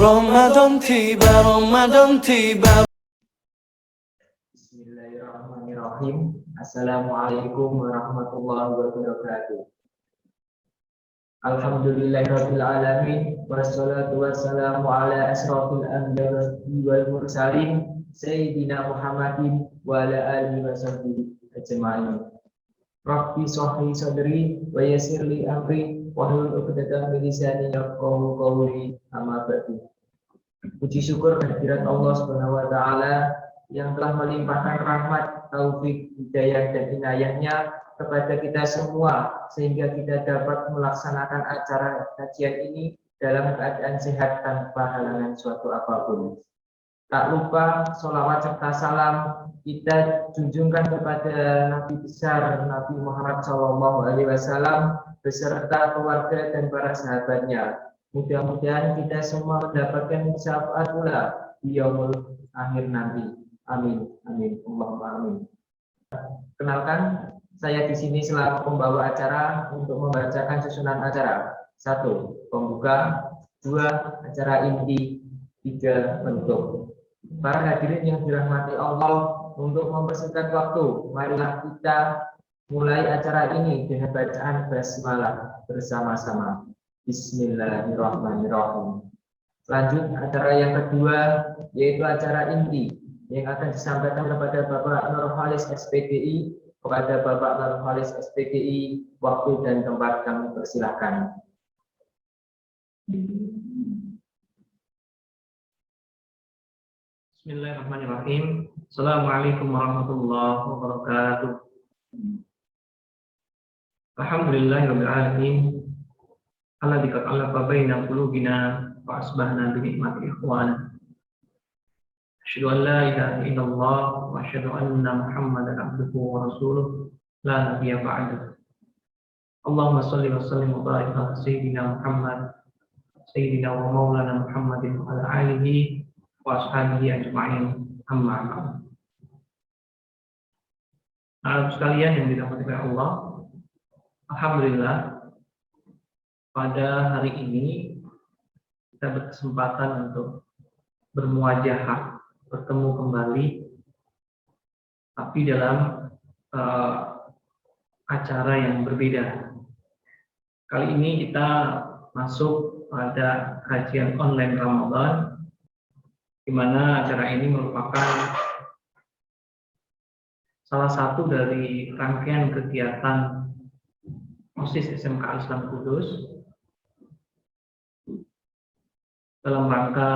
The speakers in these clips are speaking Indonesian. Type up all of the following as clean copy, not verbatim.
Ramadan tiba, Ramadan tiba. Bismillahirrahmanirrahim. Assalamualaikum warahmatullahi wabarakatuh. Alhamdulillahirabbil alamin wassalatu wassalamu ala asrofil anbiya'i wal mursalin sayyidina Muhammadin wa ala alihi washabbihi ajmain. Rabbi shrah li sadri wa yassir li amri wahlul 'uqdatam min lisani yafqahu qawli. Amma ba'du. Puji syukur kehadirat Allah Subhanahu wa taala yang telah melimpahkan rahmat, taufik, hidayah dan inayahnya kepada kita semua sehingga kita dapat melaksanakan acara kajian ini dalam keadaan sehat tanpa halangan suatu apapun. Tak lupa sholawat serta salam kita junjungkan kepada Nabi besar Nabi Muhammad SAW beserta keluarga dan para sahabatnya. Mudah-mudahan kita semua mendapatkan syafaat pula di yaumul akhir nanti. Amin, amin, Allahumma amin. Kenalkan, saya di sini selaku pembawa acara untuk membacakan susunan acara. 1. Pembuka. 2. Acara inti. 3. Penutup. Para hadirin yang dirahmati Allah, untuk mempersingkat waktu, marilah kita mulai acara ini dengan bacaan basmalah bersama-sama. Bismillahirrahmanirrahim. Lanjut acara yang kedua, yaitu acara inti yang akan disampaikan kepada Bapak Nurholis SPDI. Kepada Bapak Nurholis SPDI, waktu dan tempat kami persilahkan. Bismillahirrahmanirrahim. Assalamualaikum warahmatullahi wabarakatuh. Alhamdulillahirabbil alamin. Alladzi qad alafa baina qulubina wa asbahna bi ni'mati ikhwana. Asyhadu an la ilaha illallah wa asyhadu anna Muhammadan abduhu wa rasuluh la nabiyya ba'dahu. Allahumma shalli wa sallim wa barik ala sayyidina Muhammad sayyidina wa maulana Muhammadin wa ala alihi wa ashabihi ajma'in. Amma ba'du. Anak sekalian yang dirahmati oleh Allah, alhamdulillah pada hari ini kita berkesempatan untuk bermuajahah, bertemu kembali, tapi dalam acara yang berbeda. Kali ini kita masuk pada kajian online Ramadan, di mana acara ini merupakan salah satu dari rangkaian kegiatan OSIS SMK Islam Kudus dalam rangka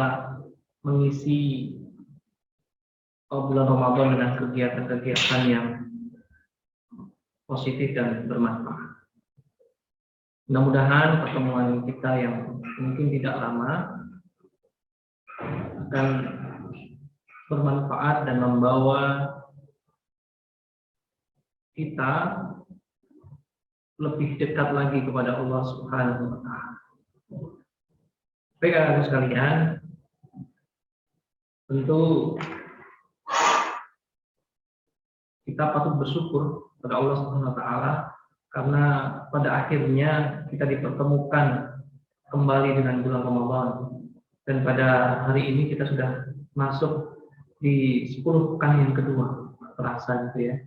mengisi bulan Ramadan dengan kegiatan-kegiatan yang positif dan bermanfaat. Mudah-mudahan pertemuan kita yang mungkin tidak lama akan bermanfaat dan membawa kita lebih dekat lagi kepada Allah Subhanahu wa taala. Baik, anak sekalian, tentu kita patut bersyukur kepada Allah Subhanahu wa taala karena pada akhirnya kita dipertemukan kembali dengan bulan Ramadan. Dan pada hari ini kita sudah masuk di 10 pekan yang kedua. Terasa gitu ya,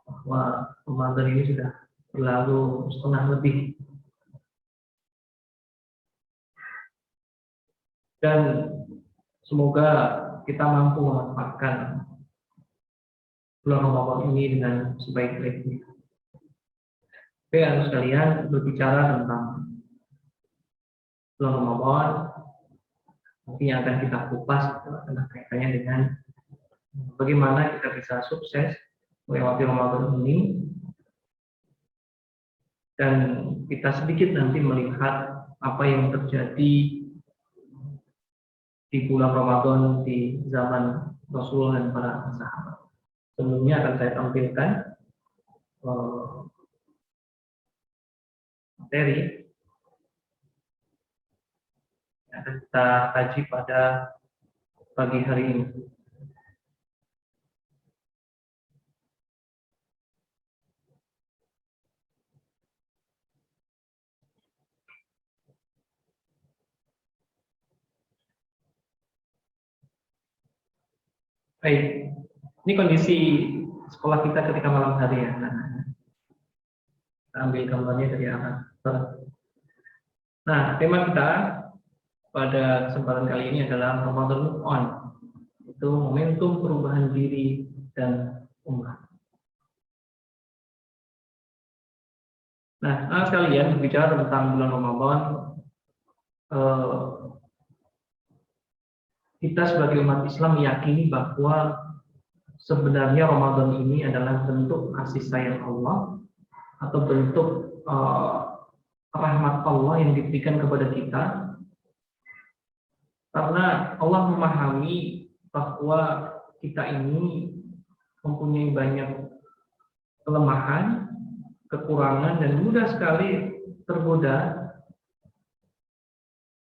bahwa Ramadan ini sudah berlalu setengah lebih. Dan semoga kita mampu memanfaatkan bulan Ramadan ini dengan sebaik-baiknya. Oke, anak sekalian, berbicara tentang bulan Ramadan, yang akan kita kupas adalah kaitannya dengan bagaimana kita bisa sukses melewati Ramadan ini, dan kita sedikit nanti melihat apa yang terjadi di bulan Ramadan di zaman Rasul dan para sahabat. Sebelumnya akan saya tampilkan materi yang akan kita kaji pada pagi hari ini. Baik, ini kondisi sekolah kita ketika malam hari ya. Nah, kita ambil gambarnya dari arah barat. Nah, tema kita pada kesempatan kali ini adalah Ramadan Move On. Itu momentum perubahan diri dan umat. Nah, sekalian berbicara tentang bulan Ramadan, kita sebagai umat Islam meyakini bahwa sebenarnya Ramadan ini adalah bentuk kasih sayang Allah atau bentuk rahmat Allah yang diberikan kepada kita, karena Allah memahami bahwa kita ini mempunyai banyak kelemahan, kekurangan, dan mudah sekali tergoda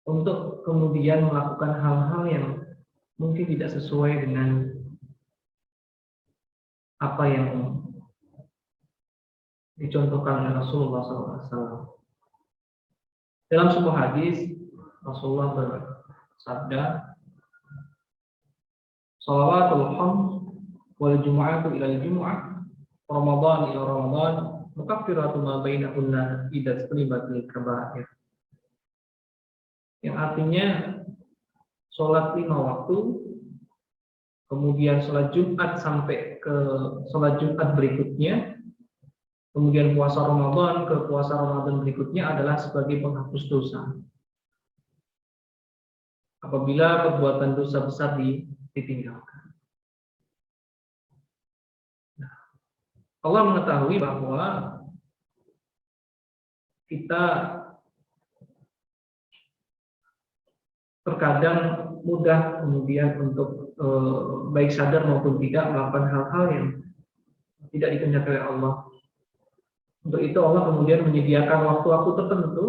untuk kemudian melakukan hal-hal yang mungkin tidak sesuai dengan apa yang dicontohkan oleh Rasulullah SAW. Dalam sebuah hadis, Rasulullah bersabda, "Shalawatul khams wal jumu'atu ila al-jumu'ah, Ramadan ila Ramadan, mukaffiratu ma bainahunna idza istanibatil kaba'ir." Yang artinya sholat 5 waktu, kemudian sholat Jumat sampai ke sholat Jumat berikutnya, kemudian puasa Ramadan ke puasa Ramadan berikutnya adalah sebagai penghapus dosa apabila perbuatan dosa besar ditinggalkan. Nah, Allah mengetahui bahwa kita terkadang mudah kemudian untuk baik sadar maupun tidak melakukan hal-hal yang tidak dikehendaki oleh Allah. Untuk itu Allah kemudian menyediakan waktu-waktu tertentu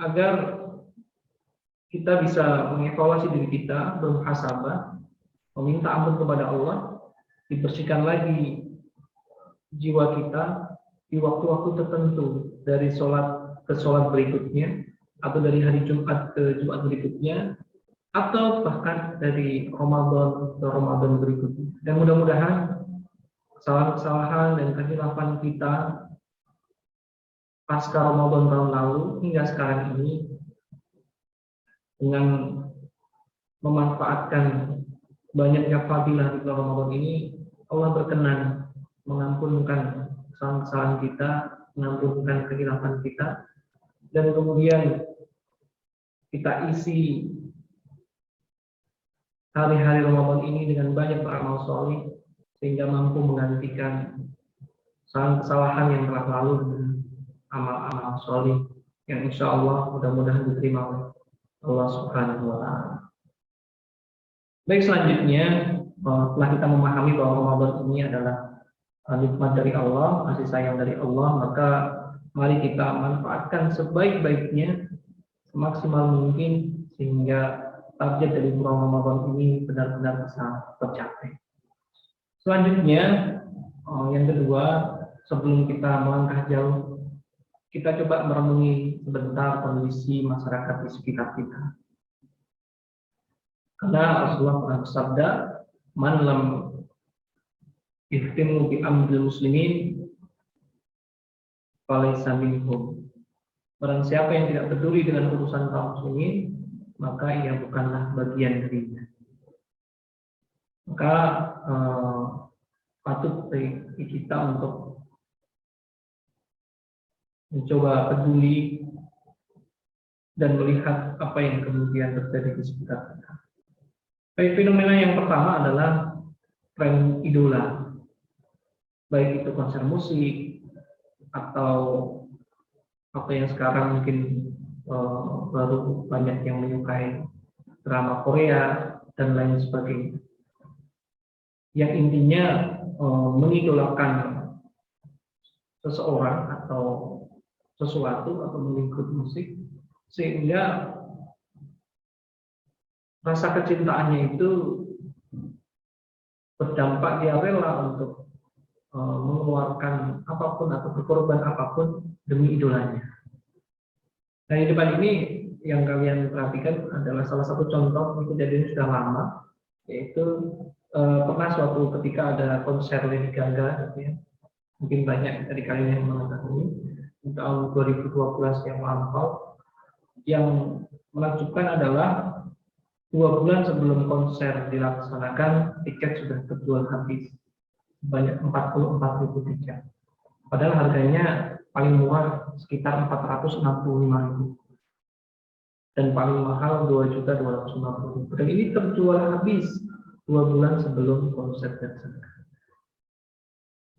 agar kita bisa mengevaluasi diri kita, bermuhasabah, meminta ampun kepada Allah, dibersihkan lagi jiwa kita di waktu-waktu tertentu, dari sholat ke sholat berikutnya, atau dari hari Jumat ke Jumat berikutnya, atau bahkan dari Ramadan ke Ramadan berikutnya. Dan mudah-mudahan kesalahan-kesalahan dan kekhilafan kita pasca Ramadan tahun lalu hingga sekarang ini, dengan memanfaatkan banyaknya fadilah di bulan Ramadan ini, Allah berkenan mengampunkan kesalahan-kesalahan kita, mengampunkan kekhilafan kita, dan kemudian kita isi hari-hari Ramadan ini dengan banyak beramal soleh, sehingga mampu menggantikan kesalahan yang telah lalu dengan amal-amal soleh yang insya Allah mudah-mudahan diterima oleh Allah Subhanahu wa Ta'ala. Baik, selanjutnya setelah kita memahami bahwa Ramadan ini adalah nikmat dari Allah, kasih sayang dari Allah, maka mari kita manfaatkan sebaik-baiknya, semaksimal mungkin, sehingga target dari bulan Ramadan ini benar-benar bisa tercapai. Selanjutnya, yang kedua, sebelum kita melangkah jauh, kita coba merenungi sebentar kondisi masyarakat di sekitar kita. Karena Rasulullah pernah bersabda, "Man lam ihtimu bi amril muslimin falaysa minhum." Barang siapa yang tidak peduli dengan urusan kaum muslimin, maka ia bukanlah bagian darinya. Maka patut bagi kita untuk mencoba peduli dan melihat apa yang kemudian terjadi di sekitar kita. Baik, fenomena yang pertama adalah tren idola, baik itu konser musik atau apa yang sekarang mungkin baru banyak yang menyukai drama Korea dan lain sebagainya, yang intinya mengidolakan seseorang atau sesuatu atau mengikut musik, sehingga rasa kecintaannya itu berdampak dia rela untuk mengeluarkan apapun atau berkorban apapun demi idolanya. Nah, di depan ini yang kalian perhatikan adalah salah satu contoh, kejadian sudah lama, yaitu pernah suatu ketika ada konser Lady Gaga, gitu ya. Mungkin banyak dari kalian yang mengetahui tahun 2012 yang lampau. Yang menakjubkan adalah 2 bulan sebelum konser dilaksanakan, tiket sudah terjual habis banyak 44.000 tiket. Padahal harganya paling murah sekitar 465.000 dan paling mahal 2.250.000. Dan ini terjual habis 2 bulan sebelum konser dilaksanakan.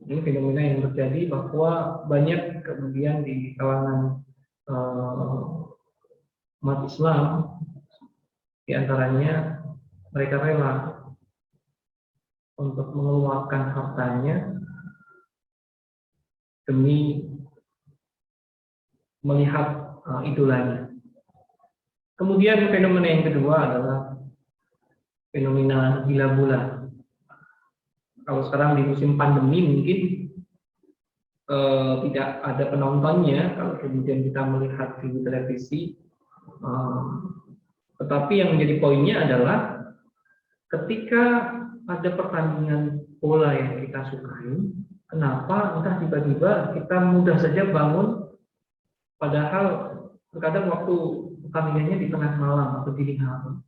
Ini fenomena yang terjadi bahwa banyak kemudian di kalangan umat Islam, di antaranya mereka rela untuk mengeluarkan hartanya demi melihat idolanya. Kemudian fenomena yang kedua adalah fenomena gila bulan. Kalau sekarang di musim pandemi mungkin tidak ada penontonnya kalau kemudian kita melihat di televisi. Tetapi yang menjadi poinnya adalah ketika ada pertandingan bola yang kita sukai, kenapa entah tiba-tiba kita mudah saja bangun, padahal terkadang waktu pertandingannya di tengah malam atau dini hari.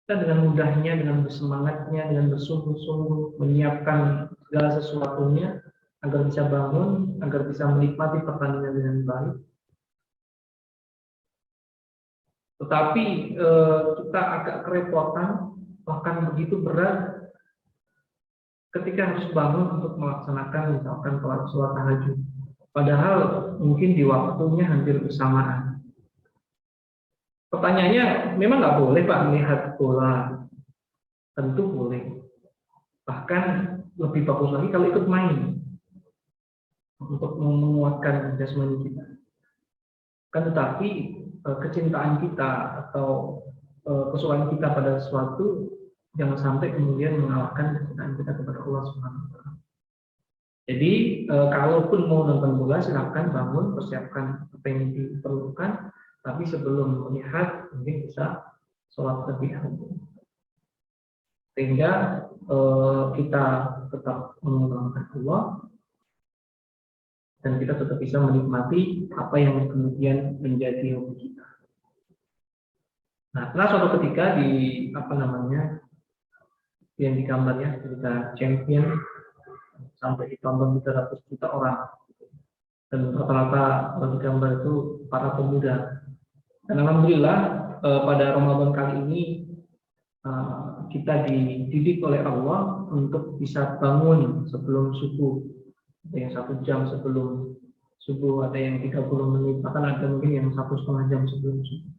Kita dengan mudahnya, dengan bersemangatnya, dengan bersungguh-sungguh menyiapkan segala sesuatunya agar bisa bangun, agar bisa menikmati pertandingan dengan baik. Tetapi kita agak kerepotan, bahkan begitu berat ketika harus bangun untuk melaksanakan misalkan sholat tahajud. Padahal mungkin di waktunya hampir bersamaan. Pertanyaannya, memang nggak boleh Pak melihat bola? Tentu boleh. Bahkan lebih bagus lagi kalau ikut main untuk menguatkan jasmani kita. Kan tetapi kecintaan kita atau kesukaan kita pada sesuatu jangan sampai kemudian mengalahkan kecintaan kita kepada Allah Subhanahu wa taala. Jadi kalaupun mau nonton bola silakan bangun, persiapkan apa yang diperlukan, tapi sebelum melihat mungkin bisa sholat lebih dahulu. Sehingga kita tetap mengagungkan Allah dan kita tetap bisa menikmati apa yang kemudian menjadi hobi kita. Nah, setelah suatu ketika yang digambarnya ketika champion sampai ditonton 300 juta orang, dan rata-rata digambar itu para pemuda. Dan alhamdulillah pada Ramadan kali ini kita dididik oleh Allah untuk bisa bangun sebelum subuh. Ada yang 1 jam sebelum subuh, ada yang 30 menit, bahkan ada mungkin yang 1,5 jam sebelum subuh.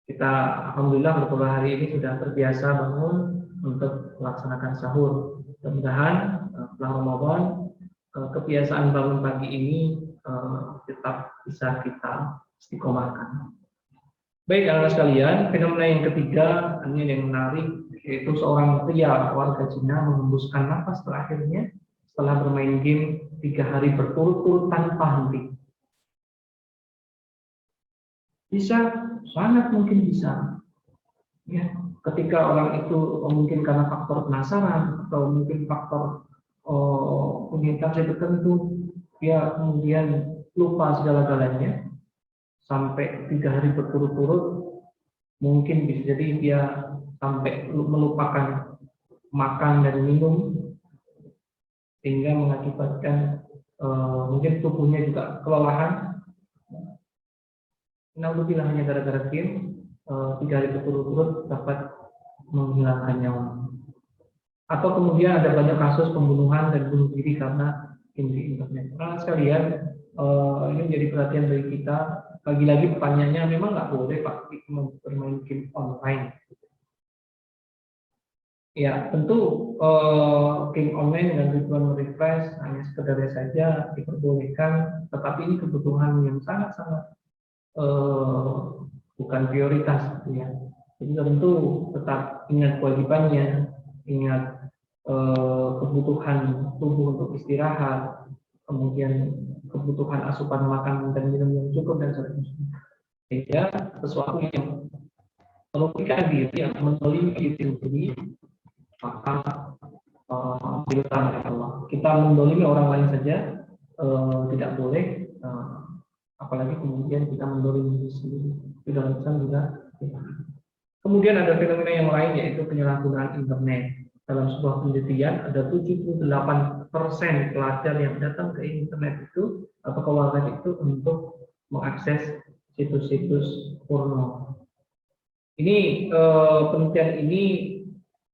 Kita alhamdulillah beberapa hari ini sudah terbiasa bangun untuk melaksanakan sahur. Mudah-mudahan setelah Ramadan kebiasaan bangun pagi ini tetap bisa kita istiqomahkan. Baik, anak sekalian, fenomena yang ketiga ini yang menarik, yaitu seorang pria warga Cina mengembuskan nafas terakhirnya setelah bermain game 3 hari berturut-turut tanpa henti. Bisa, sangat mungkin bisa. Ya, ketika orang itu mungkin karena faktor penasaran atau mungkin faktor intensi tertentu, dia kemudian lupa segala-galanya sampai 3 hari berturut-turut, mungkin bisa jadi dia sampai melupakan makan dan minum, sehingga mengakibatkan mungkin tubuhnya juga kelelahan. Naudzubillah, hanya gara-gara game 3 hari berturut-turut dapat menghilangkan nyawa. Atau kemudian ada banyak kasus pembunuhan dan bunuh diri karena game di internet. Nah sekalian, ini menjadi perhatian dari kita. Lagi-lagi pertanyaannya, memang nggak boleh Pak bermain game online. Ya tentu game online dengan tujuan refresh hanya sekedarnya saja diperbolehkan, tetapi ini kebutuhan yang sangat-sangat bukan prioritas, gitu ya. Jadi tentu tetap ingat kewajibannya, ingat kebutuhan tubuh untuk istirahat, kemudian kebutuhan asupan makan dan minum yang cukup dan seterusnya. Sehingga sesuatu yang Kalau kita diri yang mendolimi diri sendiri, maka dilarang Allah. Kita mendolimi orang lain saja tidak boleh, apalagi kemudian kita mendolimi diri sendiri. Itu dalam Islam juga. Kemudian ada fenomena yang lain, yaitu penyalahgunaan internet. Dalam sebuah penelitian, ada 78% pelajar yang datang ke internet itu atau ke warnet itu untuk mengakses situs-situs porno. Ini penelitian ini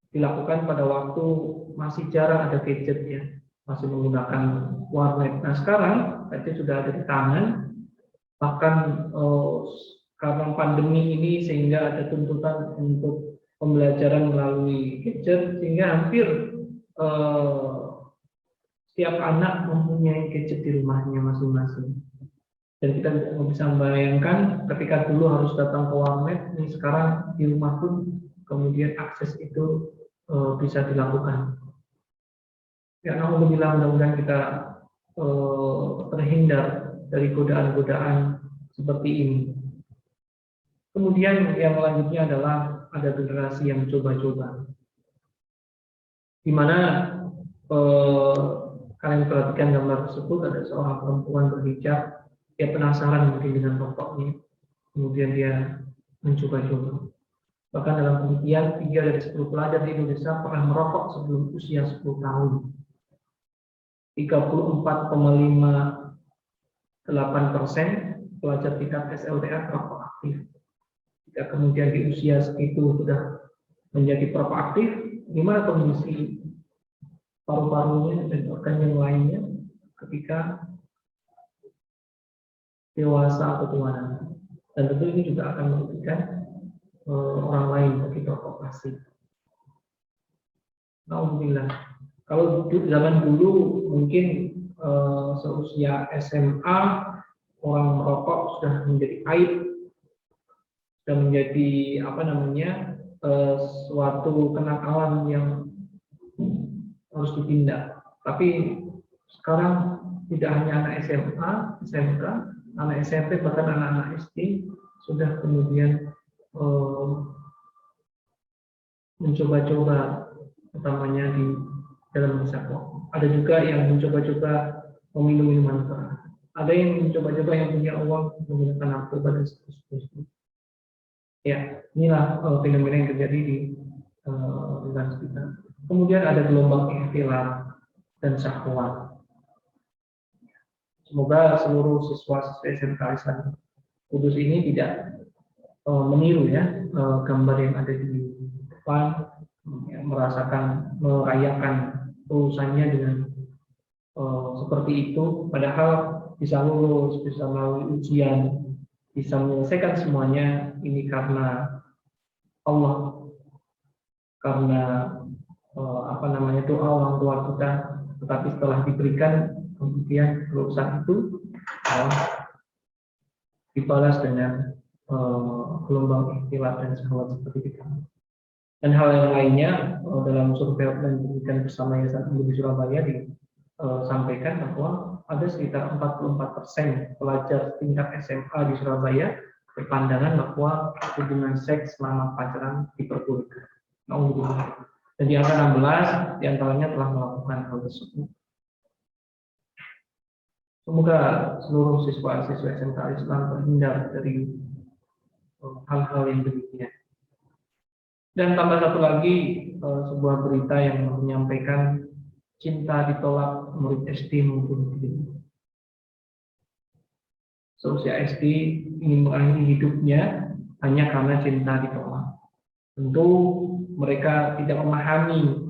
dilakukan pada waktu masih jarang ada gadget ya, masih menggunakan warnet. Nah sekarang gadget sudah ada di tangan, bahkan karena pandemi ini sehingga ada tuntutan untuk pembelajaran melalui gadget, sehingga hampir setiap anak mempunyai gadget di rumahnya masing-masing. Dan kita bisa membayangkan ketika dulu harus datang ke warnet, ini sekarang di rumah pun kemudian akses itu bisa dilakukan. Ya, alhamdulillah, mudah-mudahan kita terhindar dari godaan-godaan seperti ini. Kemudian yang selanjutnya adalah ada generasi yang coba-coba, di mana kalian perhatikan gambar tersebut, ada seorang perempuan berhijab, dia penasaran mungkin dengan rokoknya, kemudian dia mencoba-coba. Bahkan dalam penelitian 3 dari 10 pelajar di Indonesia pernah merokok sebelum usia 10 tahun. 34,58% pelajar tingkat SLTA perokok aktif. Jika kemudian di usia segitu sudah menjadi perokok aktif, gimana kondisi paru-parunya dan organ yang lainnya ketika dewasa atau tua nanti? Dan tentu ini juga akan merugikan orang lain bagi perokok pasif. Alhamdulillah. Kalau zaman dulu mungkin seusia SMA orang merokok sudah menjadi aib, sudah menjadi suatu kenakalan yang harus ditindak. Tapi sekarang tidak hanya anak SMA, SMK, anak SMP, bahkan anak-anak SD sudah kemudian mencoba-coba, utamanya di dalam masa rokok. Ada juga yang mencoba-coba meminum minuman keras. Ada yang mencoba-coba yang punya uang menggunakan narkoba dan seterusnya. Ya, inilah fenomena yang terjadi di negara kita. Kemudian ada gelombang ikhtilaf dan syahwat. Semoga seluruh siswa-siswa SMK Islam Kudus ini tidak meniru ya gambar yang ada di depan, ya, merayakan lulusannya dengan seperti itu, padahal bisa lulus, bisa melalui ujian, bisa menyelesaikan semuanya ini karena Allah, karena doa orang tua kita. Tetapi setelah diberikan, kemudian lulusan itu dibalas dengan gelombang ikhtilaf dan syahwat seperti itu. Dan hal yang lainnya dalam survei dan pendidikan bersama Yayasan Ibu di Surabaya disampaikan bahwa ada sekitar 44% pelajar tingkat SMA di Surabaya berpandangan bahwa hubungan seks selama pacaran diperbolehkan. Dan di angka 16 diantaranya telah melakukan hal tersebut. Semoga seluruh siswa-siswa SMK Islam terhindar dari hal-hal yang demikian. Dan tambah satu lagi, sebuah berita yang menyampaikan cinta ditolak murid SD maupun SD. Seusia SD ingin mengakhiri hidupnya hanya karena cinta ditolak. Tentu mereka tidak memahami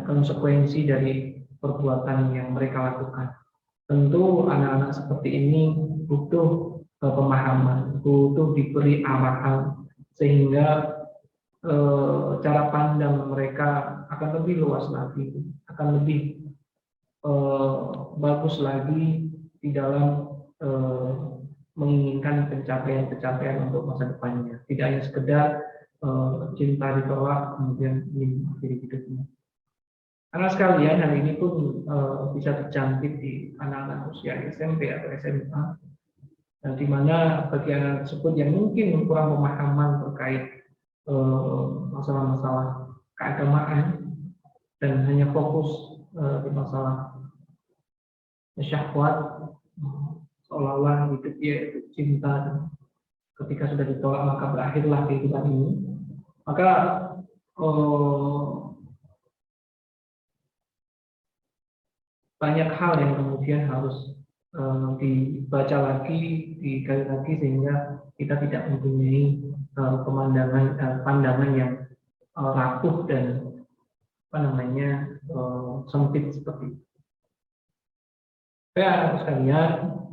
konsekuensi dari perbuatan yang mereka lakukan. Tentu anak-anak seperti ini butuh pemahaman, butuh diberi arahan sehingga cara pandang mereka akan lebih luas lagi, akan lebih bagus lagi di dalam menginginkan pencapaian-pencapaian untuk masa depannya. Tidak hanya sekedar cinta ditolak kemudian ingin mengakhiri hidupnya. Karena sekalian hal ini pun bisa terjangkit di anak-anak usia SMP atau SMA. di mana bagi anak tersebut yang mungkin kurang pemahaman terkait masalah-masalah keagamaan dan hanya fokus di masalah syahwat, seolah-olah hidup dia itu cinta, dan ketika sudah ditolak maka berakhirlah kehidupan ini. Maka banyak hal yang kemudian harus dibaca lagi, digali lagi, sehingga kita tidak mempunyai pandangan yang rapuh dan sempit seperti itu. Ya, sekalian,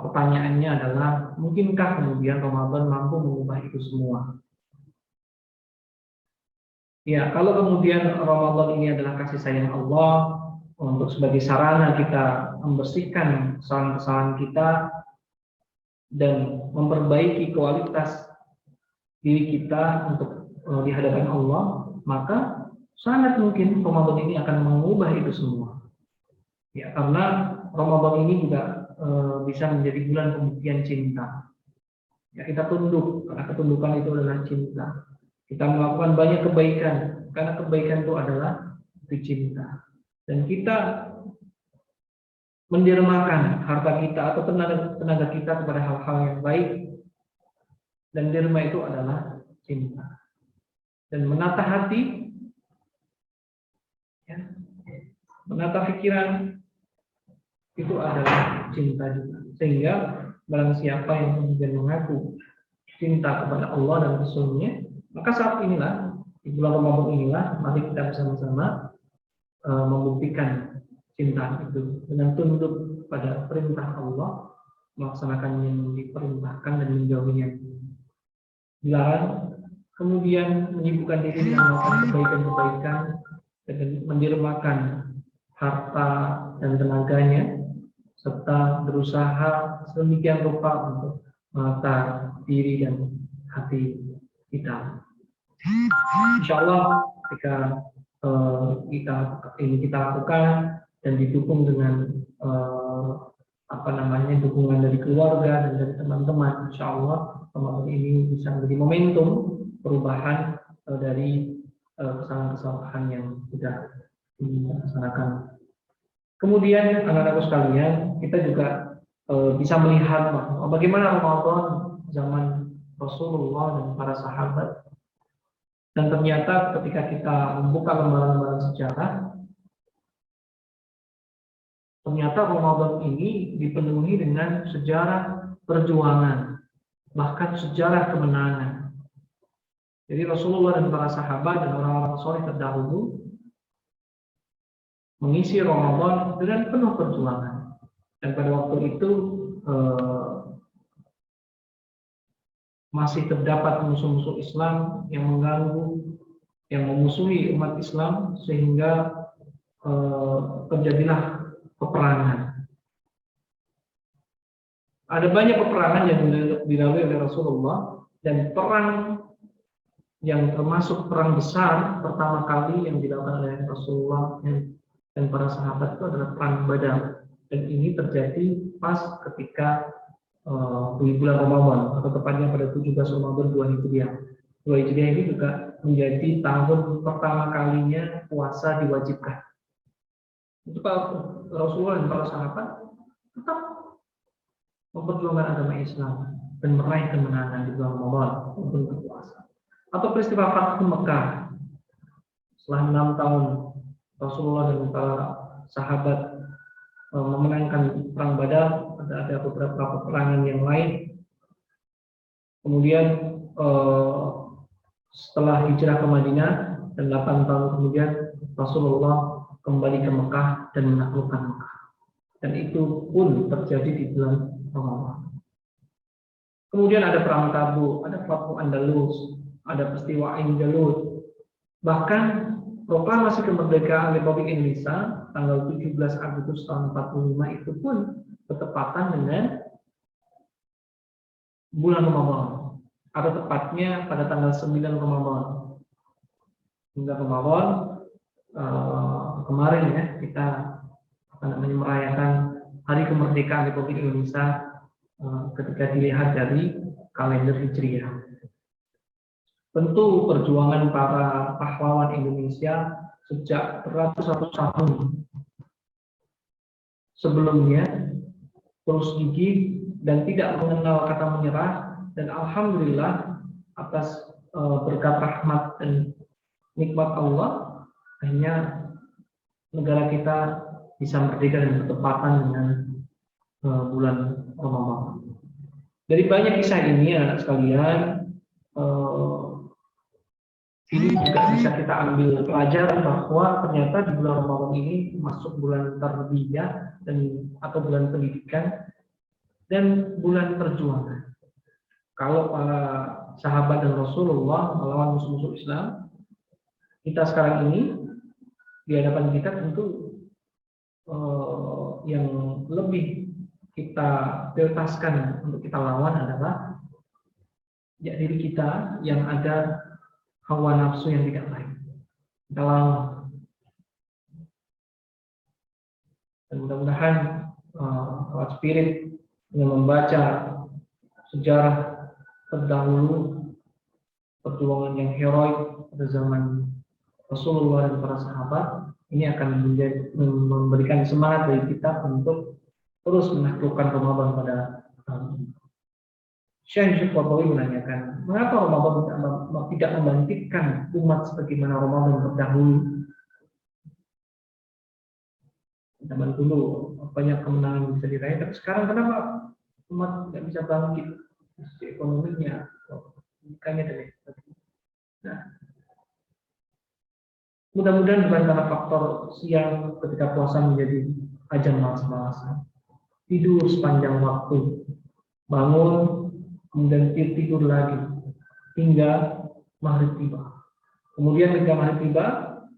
pertanyaannya adalah, mungkinkah kemudian Ramadan mampu mengubah itu semua? Ya, kalau kemudian Ramadan ini adalah kasih sayang Allah untuk sebagai sarana kita membersihkan kesalahan-kesalahan kita dan memperbaiki kualitas diri kita untuk di hadapan Allah, maka sangat mungkin Ramadan ini akan mengubah itu semua. Ya, karena Ramadan ini juga bisa menjadi bulan pembuktian cinta. Ya, kita tunduk, karena ketundukan itu adalah cinta. Kita melakukan banyak kebaikan, karena kebaikan itu adalah cinta. Dan kita mendermakan harta kita atau tenaga kita kepada hal-hal yang baik, dan derma itu adalah cinta. Dan menata hati, ya, menata pikiran itu adalah cinta juga. Sehingga barang siapa yang kemudian mengaku cinta kepada Allah dan Rasul-Nya, maka saat inilah, di bulan Ramadan inilah, mari kita bersama-sama membuktikan cinta itu dengan tunduk pada perintah Allah, melaksanakan yang diperintahkan dan menjauhi yang dilarang, kemudian menyibukkan diri dengan melakukan kebaikan-kebaikan dan mendermakan harta dan tenaganya, serta berusaha sedemikian rupa untuk menata diri dan hati kita. Insya Allah ketika kita lakukan dan didukung dengan dukungan dari keluarga dan dari teman-teman, insya Allah Ramadan ini bisa menjadi momentum perubahan dari kesalahan-kesalahan yang sudah dilaksanakan. Kemudian anak-anakku sekalian, kita juga bisa melihat bagaimana Ramadan zaman Rasulullah dan para sahabat. Dan ternyata ketika kita membuka lembaran-lembaran sejarah, ternyata Ramadan ini dipenuhi dengan sejarah perjuangan, bahkan sejarah kemenangan. Jadi Rasulullah dan para sahabat dan orang-orang soleh terdahulu mengisi Ramadan dengan penuh perjuangan. Dan pada waktu itu masih terdapat musuh-musuh Islam yang mengganggu, yang memusuhi umat Islam, sehingga terjadilah peperangan. Ada banyak peperangan yang dilalui oleh Rasulullah, dan perang yang termasuk perang besar pertama kali yang dilakukan oleh Rasulullah dan para sahabat itu adalah perang Badar. Dan ini terjadi pas ketika di bulan Ramadan, atau tepatnya pada 17 Ramadan 2 Hijriah. 2 Hijriah ini juga menjadi tahun pertama kalinya puasa diwajibkan. Itu Rasulullah dan para sahabat tetap memperjuangkan agama Islam dan meraih kemenangan di bulan Ramadan untuk berpuasa. Atau peristiwa Fathu Mekah, setelah 6 tahun Rasulullah dan para sahabat memenangkan perang Badar, ada beberapa peperangan yang lain. Kemudian setelah hijrah ke Madinah dan 8 tahun kemudian Rasulullah kembali ke Mekah dan menaklukkan Mekah. Dan itu pun terjadi di bulan Ramadan. Kemudian ada perang Tabuk, ada Fathu Andalus, ada peristiwa Ain Jalut. Bahkan proklamasi kemerdekaan Republik Indonesia tanggal 17 Agustus tahun 45 itu pun bertepatan dengan bulan Ramadan, atau tepatnya pada tanggal 9 Ramadan. Hingga Ramadan kemarin ya, kita merayakan Hari Kemerdekaan Republik Indonesia ketika dilihat dari kalender Hijriah. Tentu perjuangan para pahlawan Indonesia sejak beratus-ratus tahun sebelumnya terus gigih dan tidak mengenal kata menyerah, dan alhamdulillah atas berkat rahmat dan nikmat Allah akhirnya negara kita bisa merdeka dan bertepatan dengan bulan Ramadan. Dari banyak kisah ini anak sekalian, ini juga bisa kita ambil pelajaran bahwa ternyata di bulan Ramadan ini masuk bulan tarbiyah dan atau bulan pendidikan dan bulan perjuangan. Kalau para sahabat dan Rasulullah melawan musuh-musuh Islam, kita sekarang ini di hadapan kita tentu yang lebih kita prioritaskan untuk kita lawan adalah ya, diri kita yang ada hawa nafsu yang tidak baik. Kita lawan. Dan mudah-mudahan lewat spirit yang membaca sejarah terdahulu, perjuangan yang heroik pada zaman Rasulullah dan para sahabat, ini akan memberikan semangat bagi kita untuk terus menaklukkan Ramadan pada tahun ini. Syekh Yusuf Qaradawi menanyakan, mengapa Ramadan tidak membangkitkan umat sebagaimana Ramadan terdahulu? Zaman dulu banyak kemenangan bisa diraih, tapi sekarang kenapa umat tidak bisa bangkit? Ekonominya, pendidikannya dan lain sebagainya. Nah, mudah-mudahan bukan karena faktor siang ketika puasa menjadi ajang malas-malasan, tidur sepanjang waktu, bangun kemudian tidur lagi hingga maghrib tiba. Kemudian ketika maghrib tiba,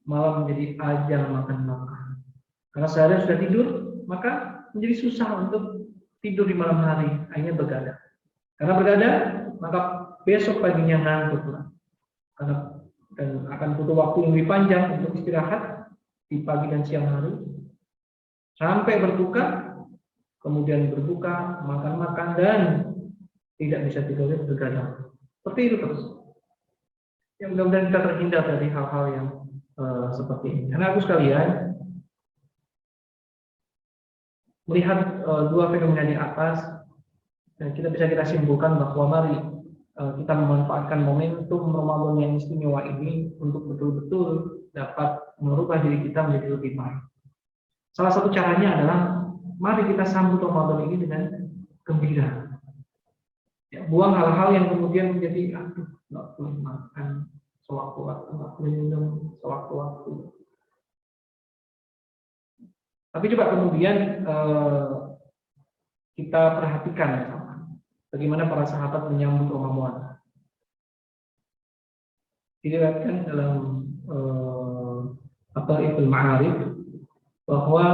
malam menjadi ajang makan-makan. Karena sehari sudah tidur, maka menjadi susah untuk tidur di malam hari, akhirnya begadang. Karena begadang, maka besok paginya ngantuk. Dan akan butuh waktu yang lebih panjang untuk istirahat di pagi dan siang hari. Sampai berbuka, kemudian berbuka, makan-makan, dan tidak bisa tidur, begadang. Seperti itu terus. Yang mudah-mudahan kita terhindar dari hal-hal yang seperti ini. Karena aku sekalian, melihat dua fenomena di atas, kita bisa simpulkan bahwa mari kita memanfaatkan momentum Ramadan yang istimewa ini untuk betul-betul dapat merubah diri kita menjadi lebih baik. Salah satu caranya adalah mari kita sambut Ramadan ini dengan gembira. Ya, buang hal-hal yang kemudian menjadi nggak boleh makan sewaktu-waktu, nggak boleh minum sewaktu-waktu. Tapi coba kemudian kita perhatikan bagaimana para sahabat menyambut Ramadan. Diriwayatkan dalam Ibnu Ma'arif bahwa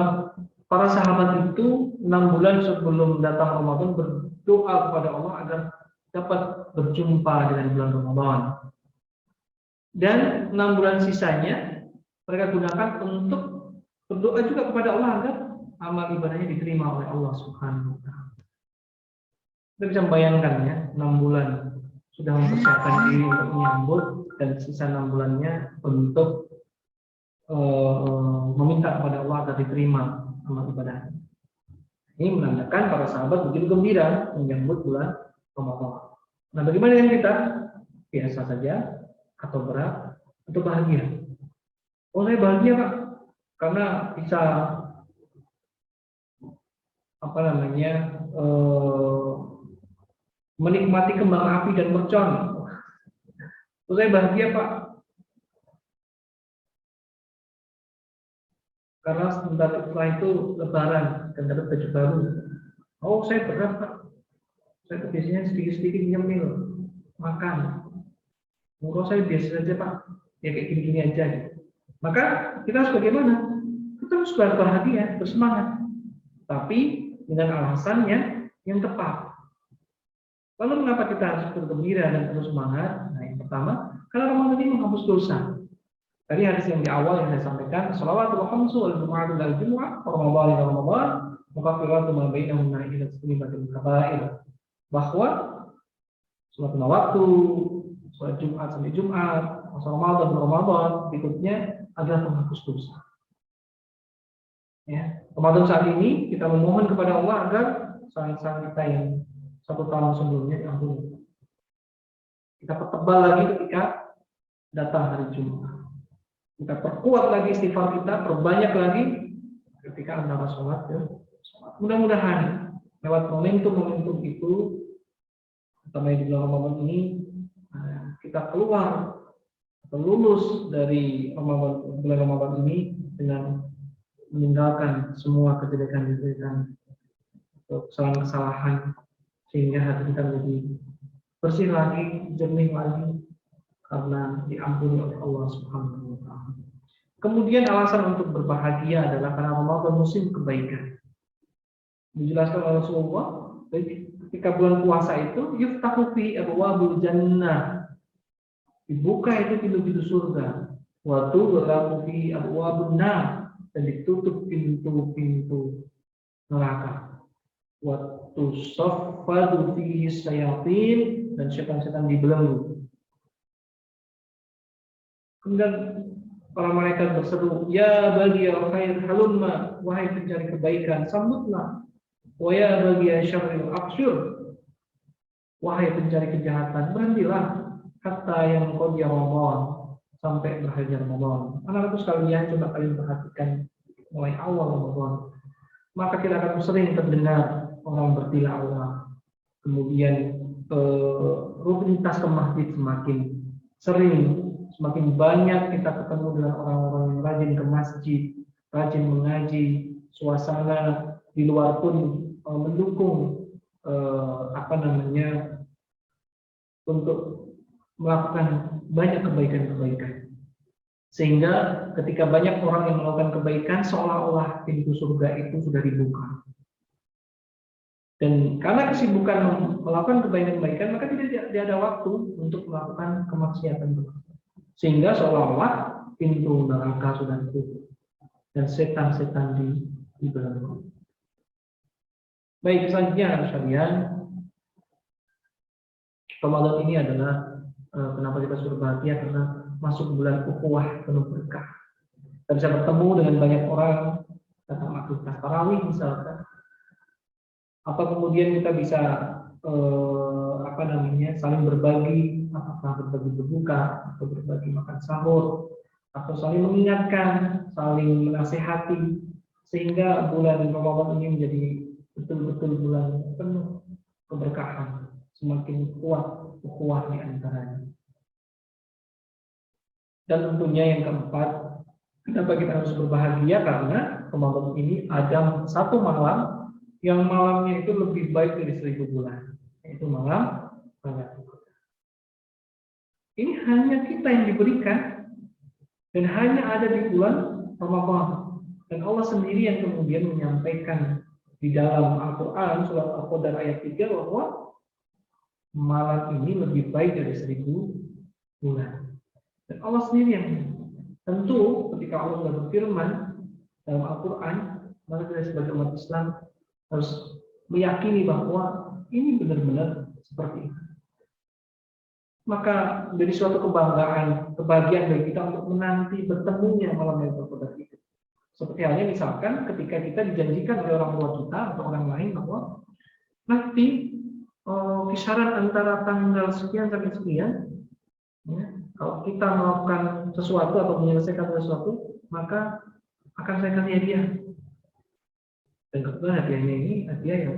para sahabat itu 6 bulan sebelum datang Ramadan berdoa kepada Allah agar dapat berjumpa dengan bulan Ramadan. Dan 6 bulan sisanya mereka gunakan untuk berdoa juga kepada Allah agar amal ibadahnya diterima oleh Allah Subhanahu wa taala. Kita bisa membayangkan ya, 6 bulan sudah mempersiapkan diri untuk menyambut, dan sisa 6 bulannya untuk meminta kepada Allah agar diterima amal ibadah. Ini menandakan para sahabat begitu gembira menyambut bulan Ramadan. Nah, bagaimana dengan kita? Biasa saja, atau berat, atau bahagia? Oh, saya bahagia, Pak, karena bisa menikmati kembang api dan mercon. Oh, saya bahagia, Pak, karena sebentar setelah itu Lebaran dan dapat baju baru. Oh, saya berat, Pak, saya tuh biasanya sedikit-sedikit nyemil makan. Kalau saya biasa saja, Pak, ya kayak gini-gini aja. Maka kita harus bagaimana? Kita harus berbahagia, bersemangat, tapi dengan alasannya yang tepat. Lalu mengapa kita harus bergembira dan terus semangat? Nah, yang pertama, karena Ramadan ini menghapus dosa. Tadi hadis yang di awal yang saya sampaikan, shalawatu wa khamsu wal jumu'atu wal jumu'ah, Ramadan ila Ramadan, mukaffiratun ma bainahunna ila istinibatil kaba'ir, bahwa sholat lima waktu, sholat Jumat sampai Jumat, puasa Ramadan dan Ramadan berikutnya adalah penghapus dosa. Ya, Ramadan saat ini kita memohon kepada Allah agar kesalahan kita yang 1 tahun sebelumnya diampuni. Kita pertebal lagi ketika datang hari Jumat. Kita perkuat lagi istighfar kita, perbanyak lagi ketika antara sholat dan sholat. Mudah-mudahan lewat momentum-momentum itu, terutama di bulan Ramadan ini, kita keluar atau lulus dari bulan Ramadan ini dengan meninggalkan semua kejelekan-kejelekan atau kesalahan-kesalahan, sehingga hati kita menjadi bersih lagi, jernih lagi, karena diampuni oleh Allah Subhanahu wa Ta'ala. Kemudian alasan untuk berbahagia adalah karena Ramadan musim kebaikan. Dijelaskan oleh Rasulullah, ketika bulan puasa itu yuftahu fi abwabul jannah, dibuka itu pintu-pintu surga, wa tughlaqu fi abwabun nar, dan ditutup pintu-pintu neraka, wa tusaffadu fihi syayatin, dan setan-setan dibelenggu. Kemudian para malaikat berseru, ya baghiyal khair halumma, wahai pencari kebaikan sambutlah, wa ya baghiyal syarril aqsyur, wahai pencari kejahatan berhentilah, hatta yang qad Ramadan, sampai berakhirnya Ramadan. Anak-anakku sekalian, coba kalian perhatikan mulai awal Ramadan, maka kita akan sering terdengar orang bertilawah, kemudian rutinitas ke masjid semakin sering, semakin banyak kita ketemu dengan orang-orang yang rajin ke masjid, rajin mengaji, suasana di luar pun mendukung untuk melakukan banyak kebaikan-kebaikan. Sehingga ketika banyak orang yang melakukan kebaikan, seolah-olah pintu surga itu sudah dibuka. Dan karena kesibukan melakukan kebaikan-kebaikan, maka tidak ada waktu untuk melakukan kemaksiatan. Sehingga seolah-olah pintu neraka sudah ditutup dan setan-setan dibelenggu. Baik, selanjutnya sekalian, Ramadan ini adalah kenapa kita sudah bahagia, karena masuk bulan ukhuwah penuh berkah. Kita bisa bertemu dengan banyak orang datang aktivitas tarawih misalkan, atau kemudian kita bisa saling berbagi, apakah berbagi berbuka atau berbagi makan sahur, atau saling mengingatkan, saling menasehati, sehingga bulan Ramadan ini menjadi betul-betul bulan penuh keberkahan, semakin kuat ukhuwah di antaranya. Dan tentunya yang keempat, kenapa kita harus berbahagia, karena Ramadan ini ada satu malam yang malamnya itu lebih baik dari 1000 bulan, yaitu malam Lailatul Qadar. Ini hanya kita yang diberikan dan hanya ada di bulan Ramadan. Dan Allah sendiri yang kemudian menyampaikan di dalam Al-Quran surat Al-Qadar ayat 3 bahwa malam ini lebih baik dari 1000 bulan. Dan Allah sendiri yang tentu ketika Allah sudah berfirman dalam Al-Quran, maka kita sebagai umat Islam harus meyakini bahwa ini benar-benar seperti itu. Maka dari suatu kebanggaan, kebahagiaan bagi kita untuk menanti bertemunya malam Lailatul Qadar itu. Seperti halnya misalkan ketika kita dijanjikan oleh orang tua kita atau orang lain bahwa nanti kisaran antara tanggal sekian sampai sekian, ya, kalau kita melakukan sesuatu atau menyelesaikan sesuatu, maka akan saya kasih hadiah. Dan kebetulan hadiahnya ini hadiah yang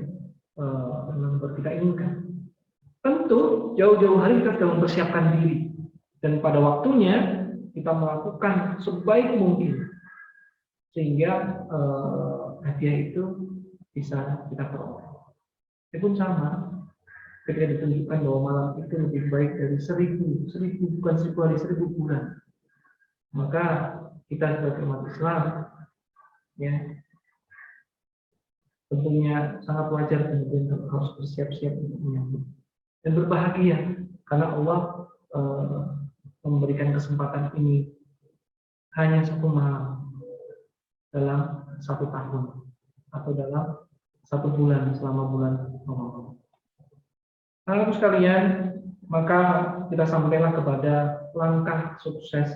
memang kita inginkan. Tentu jauh-jauh hari kita sudah mempersiapkan diri, dan pada waktunya kita melakukan sebaik mungkin sehingga hadiah itu bisa kita peroleh. Itu pun sama ketika ditunjukkan bahwa malam itu lebih baik dari 1000 bukan 1000 hari, 1000 bulan. Maka kita sebagai umat Islam, ya, tentunya sangat wajar kemudian harus bersiap-siap untuk menyambut dan berbahagia karena Allah memberikan kesempatan ini hanya 1 malam dalam 1 tahun atau dalam 1 bulan selama bulan Ramadan. Lalu sekalian, maka kita sampailah kepada langkah sukses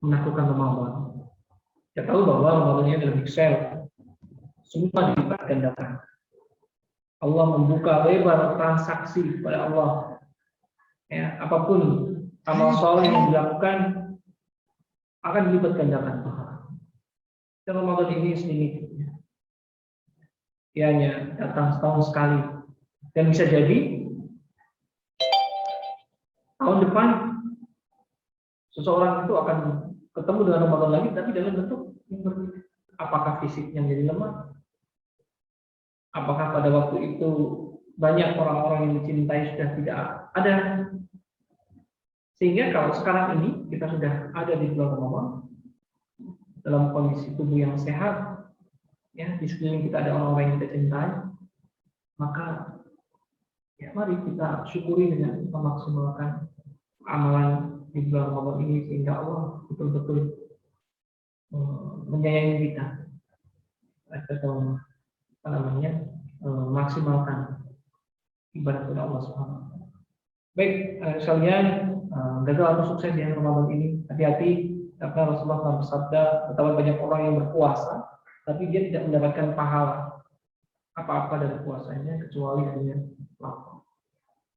menaklukkan Ramadan. Kita tahu bahwa Ramadan ini adalah big sale, semua dilipat gandakan. Allah membuka lebar transaksi kepada Allah. Ya, apapun amal soleh yang dilakukan akan dilipat gandakan pahala. Dan Ramadan ini sedikit, ya hanya datang setahun sekali, dan bisa jadi tahun depan seseorang itu akan ketemu dengan Ramadan lagi, tapi dalam bentuk yang berbeda. Apakah fisiknya menjadi lemah? Apakah pada waktu itu banyak orang-orang yang dicintai sudah tidak ada? Sehingga kalau sekarang ini kita sudah ada di bulan Ramadan dalam kondisi tubuh yang sehat, ya, di sekeliling kita ada orang-orang yang kita cintai, maka ya mari kita syukuri dengan memaksimalkan amalan di bulan Ramadan ini sehingga Allah betul-betul menyayangi kita. Atau maksimalkan ibadah kepada Allah Subhanahu wa taala. Baik, sekalian, gagal atau sukses di Ramadan ini, hati-hati karena Rasulullah SAW bersabda, betapa banyak orang yang berpuasa tapi dia tidak mendapatkan pahala apa-apa dari puasanya kecuali hanya lapar.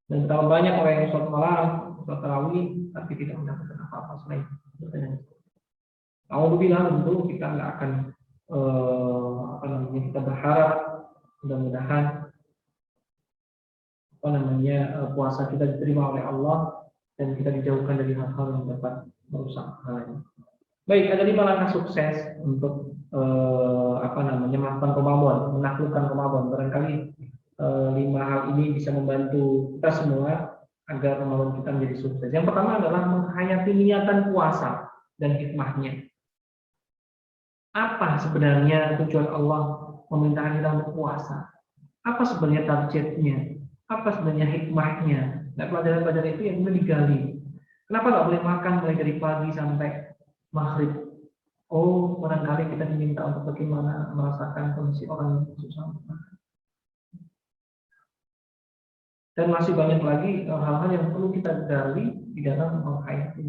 Dan betapa banyak orang yang sholat malam, sholat tarawih tapi tidak mendapatkan apa-apa selain bertanya. Alhamdulillah, tentu kita nggak akan kita berharap mudah-mudahan puasa kita diterima oleh Allah dan kita dijauhkan dari hal-hal yang dapat merusak hal. Baik, ada 5 langkah sukses untuk melakukan Ramadan, menaklukkan Ramadan. Barangkali 5 hal ini bisa membantu kita semua agar Ramadan kita menjadi sukses. Yang pertama adalah menghayati niatan puasa dan hikmahnya. Apa sebenarnya tujuan Allah memerintahkan kita untuk puasa? Apa sebenarnya targetnya? Apa sebenarnya hikmahnya? Nah, pelajaran-pelajaran itu yang mulai digali. Kenapa nggak boleh makan mulai dari pagi sampai maghrib? Oh, barangkali kita diminta untuk bagaimana merasakan kondisi orang yang susah makan. Dan masih banyak lagi hal-hal yang perlu kita gali di dalam menghayati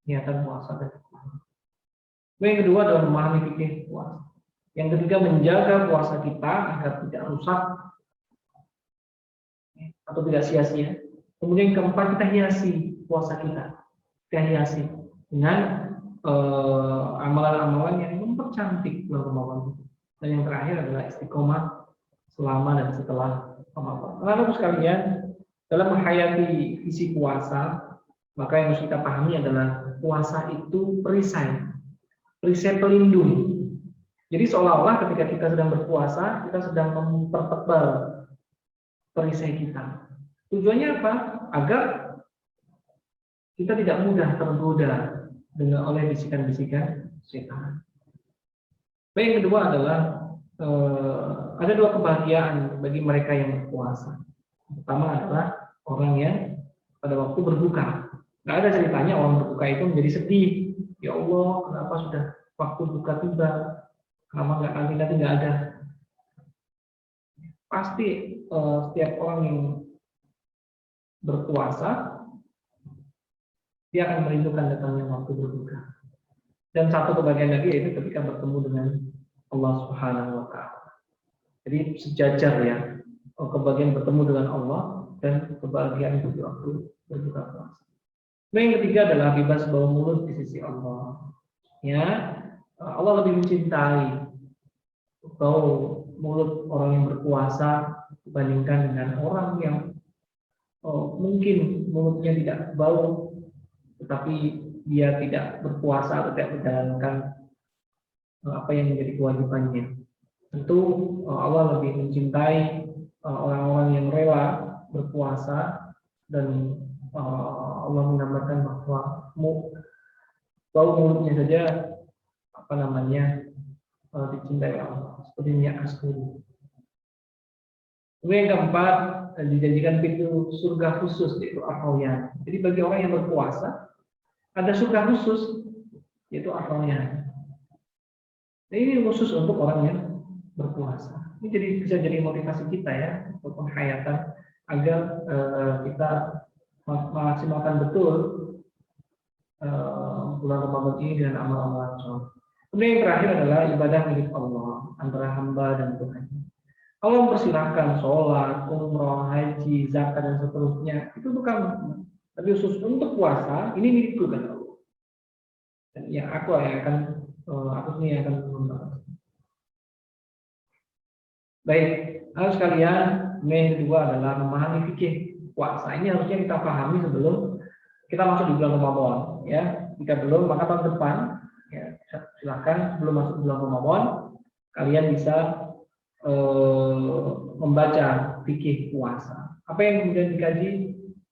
niatan puasa dan hikmah. Yang kedua adalah memahami fikih puasa. Yang ketiga, menjaga puasa kita agar tidak rusak atau tidak sia-sia. Kemudian yang keempat, kita hiasi puasa kita. Kita hiasi dengan amalan-amalan yang mempercantik bulan Ramadan. Dan yang terakhir adalah istiqomah selama dan setelah Ramadan. Lalu sekalian, dalam menghayati isi puasa, maka yang harus kita pahami adalah puasa itu perisai pelindung. Jadi seolah-olah ketika kita sedang berpuasa, kita sedang mempertebal perisai kita. Tujuannya apa? Agar kita tidak mudah tergoda oleh bisikan-bisikan setan. Baik, yang kedua adalah ada 2 kebahagiaan bagi mereka yang berpuasa. Pertama adalah orang yang pada waktu berbuka. Nggak ada ceritanya orang berbuka itu menjadi sedih. Ya Allah, kenapa sudah waktu buka tiba? Kenapa nanti nggak ada? Pasti setiap orang yang berpuasa dia akan merindukan datangnya waktu berbuka. Dan satu kebahagiaan lagi yaitu ketika bertemu dengan Allah Subhanahu wa taala. Jadi sejajar ya, kebahagiaan bertemu dengan Allah dan kebahagiaan di waktu berbuka puasa. Nah, yang ketiga adalah bebas bau mulut di sisi Allah. Ya, Allah lebih mencintai bau mulut orang yang berpuasa dibandingkan dengan orang yang mungkin mulutnya tidak bau, tetapi dia tidak berpuasa atau tidak menjalankan apa yang menjadi kewajibannya. Tentu Allah lebih mencintai orang-orang yang rela berpuasa, dan Allah menggambarkan bahwa bau mulutnya saja dicintai Allah seperti minyak kasturi. Kemudian yang keempat, dijanjikan pintu surga khusus yaitu Ar-Rayyan. Jadi bagi orang yang berpuasa ada surga khusus yaitu Ar-Rayyan. Ini khusus untuk orang yang berpuasa. Ini jadi bisa jadi motivasi kita ya untuk penghayatan agar kita memaksimalkan betul bulan Ramadan ini dengan amal-amal soleh. Kemudian yang terakhir adalah ibadah milik Allah antara hamba dan Tuhan. Allah mempersilahkan sholat, umroh, haji, zakat dan seterusnya itu bukan, tapi khusus untuk puasa ini milikku kan Allah. Dan ya aku yang akan membahas. Baik, hal sekalian, yang kedua adalah memahami fikih puasa. Ini harusnya kita pahami sebelum kita masuk di bulan Ramadan. Ya, jika belum, maka tahun depan, ya, silakan sebelum masuk bulan Ramadan, kalian bisa membaca fikih puasa. Apa yang kemudian dikaji?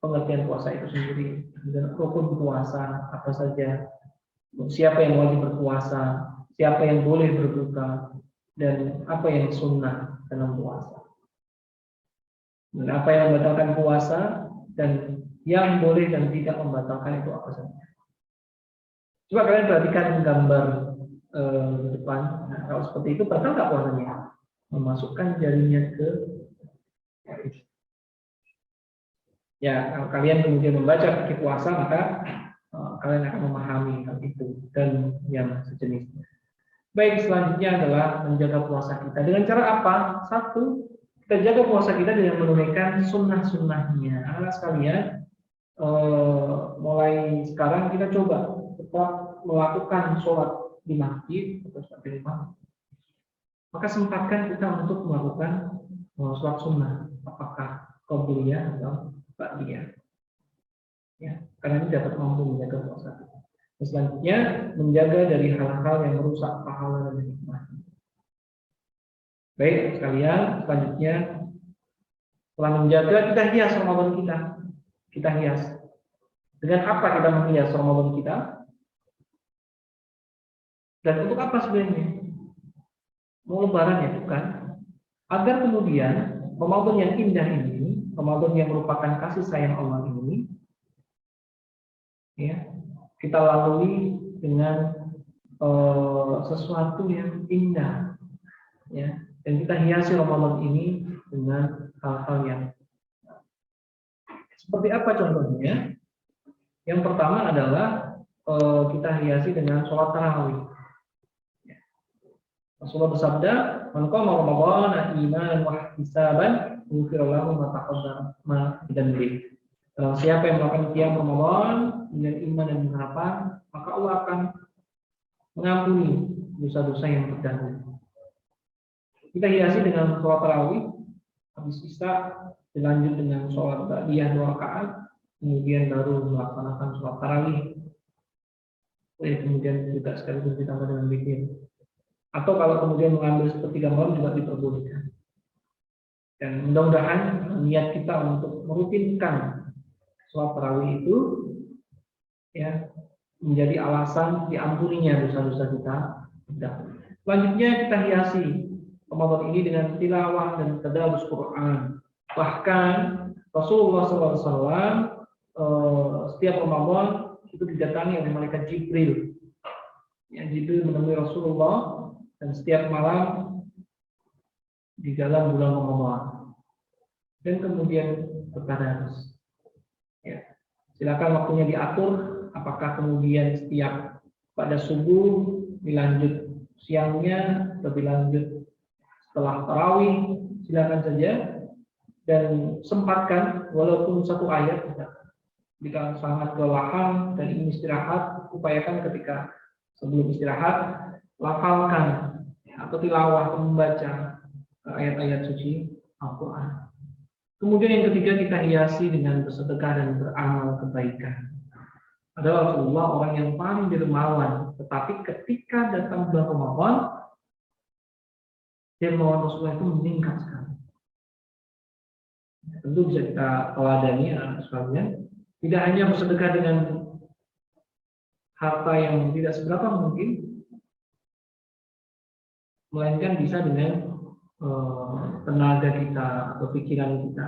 Pengertian puasa itu sendiri, dan rukun puasa apa saja, siapa yang wajib berpuasa, siapa yang boleh berbuka, dan apa yang sunnah dalam puasa. Dan apa yang membatalkan puasa dan yang boleh dan tidak membatalkan itu apa saja. Coba kalian perhatikan gambar di depan. Nah, kalau seperti itu batal nggak puasanya? Memasukkan jarinya ke ya, kalau kalian kemudian membaca fikih puasa maka kalian akan memahami hal itu dan yang sejenisnya. Baik, selanjutnya adalah menjaga puasa kita. Dengan cara apa? Satu, kita jaga puasa kita dengan menunaikan sunnah-sunnahnya. Anak sekalian, mulai sekarang kita coba tetap melakukan sholat di masjid atau sholat di rumah. Maka sempatkan kita untuk melakukan sholat sunnah, apakah qobliyah atau ba'diyah. Ya, karena ini dapat mampu menjaga puasa kita. Selanjutnya, menjaga dari hal-hal yang merusak pahala dan hikmah. Baik, sekalian, selanjutnya setelah menjaga, kita hias Ramadan kita. Kita hias. Dengan apa kita menghias Ramadan kita? Dan untuk apa sebenarnya? Mau lebaran ya, bukan? Agar kemudian Ramadan yang indah ini, Ramadan yang merupakan kasih sayang Allah ini, ya, kita lalui dengan sesuatu yang indah, ya, dan kita hiasi Ramadan ini dengan hal-hal yang seperti apa contohnya? Yang pertama adalah kita hiasi dengan sholat tarawih. Rasulullah bersabda, "Man qama Ramadhana imanan wa ihtisaban, ghufira lahu ma taqaddama min dhanbihi." Siapa yang melakukan qiyam Ramadan dengan iman dan harapan, maka Allah akan mengampuni dosa-dosa yang terdahulu. Kita hiasi dengan sholat tarawih, habis isya dilanjut dengan sholat ba'diyah 2 rakaat, kemudian baru melaksanakan sholat tarawih. Kemudian juga sekaligus ditambah dengan zikir. Atau kalau kemudian mengambil sepertiga malam juga diperbolehkan. Dan mudah-mudahan niat kita untuk merutinkan sholat tarawih itu ya menjadi alasan diampuninya dosa-dosa kita. Selanjutnya kita hiasi Ramadan ini dengan tilawah dan tadarus Quran. Bahkan Rasulullah SAW setiap Ramadan itu didatangi oleh malaikat Jibril. Ya, Jibril menemui Rasulullah dan setiap malam di dalam bulan Ramadan. Dan kemudian bertadarus. Ya. Silakan waktunya diatur, apakah kemudian setiap pada subuh dilanjut siangnya atau dilanjut setelah tarawih, silakan saja dan sempatkan walaupun 1 ayat. Jika sangat kelelahan dan ingin istirahat, upayakan ketika sebelum istirahat lafalkan atau tilawah, membaca ayat-ayat suci Al-Quran. Kemudian yang ketiga, kita hiasi dengan bersedekah dan beramal kebaikan. Adalah Rasulullah orang yang paling dermawan, tetapi ketika datang bulan Ramadan, dermawan Rasulullah itu meningkat sekali. Tentu bisa kita teladani sekalian. Tidak hanya bersedekah dengan harta yang tidak seberapa mungkin, melainkan bisa dengan tenaga kita atau pikiran kita.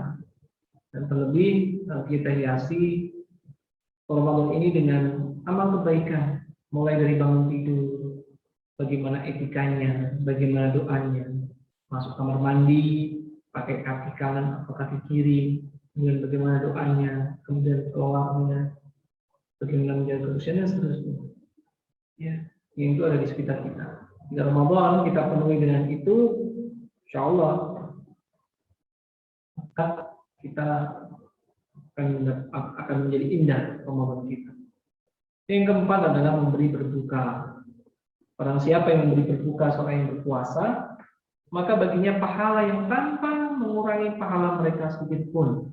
Dan terlebih kita hiasi Ramadan ini dengan amal kebaikan, mulai dari bangun tidur, bagaimana etikanya, bagaimana doanya, masuk kamar mandi, pakai kaki kanan atau kaki kiri, kemudian bagaimana doanya, kemudian keluarnya, bagaimana menjaga kebersihan dan seterusnya. Ya, yang itu ada di sekitar kita. Jika Ramadan kita penuhi dengan itu, insya Allah maka kita akan menjadi indah Ramadan kita. Yang keempat adalah memberi berbuka. Barang siapa yang memberi berbuka seorang yang berpuasa, maka baginya pahala yang tanpa mengurangi pahala mereka sedikit pun.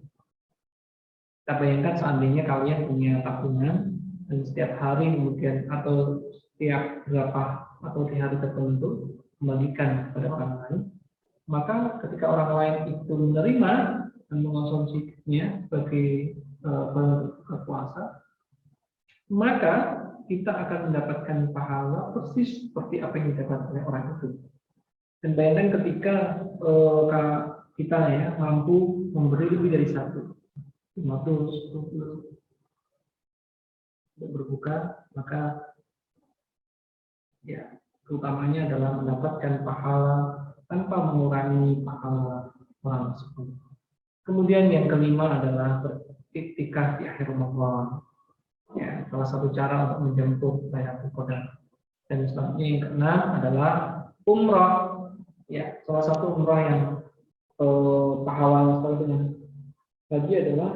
Kita bayangkan seandainya kalian punya tabungan dan setiap hari kemudian atau setiap berapa atau di hari tertentu kembalikan kepada orang lain, maka ketika orang lain itu menerima dan mengonsumsinya sebagai berbuka puasa, maka kita akan mendapatkan pahala persis seperti apa yang didapatkan oleh orang itu. Dan bayangkan ketika kita ya mampu memberi lebih dari 1, 50, 10 untuk berbuka, maka ya keutamanya adalah mendapatkan pahala tanpa mengurangi pahala orang tersebut. Kemudian yang kelima adalah beriktikaf di akhir Ramadan. Ya, salah satu cara untuk menjemput Lailatul Qadar. Dan selanjutnya yang keenam adalah umrah. Ya, salah satu umrah yang pahala sekali dengan lagi adalah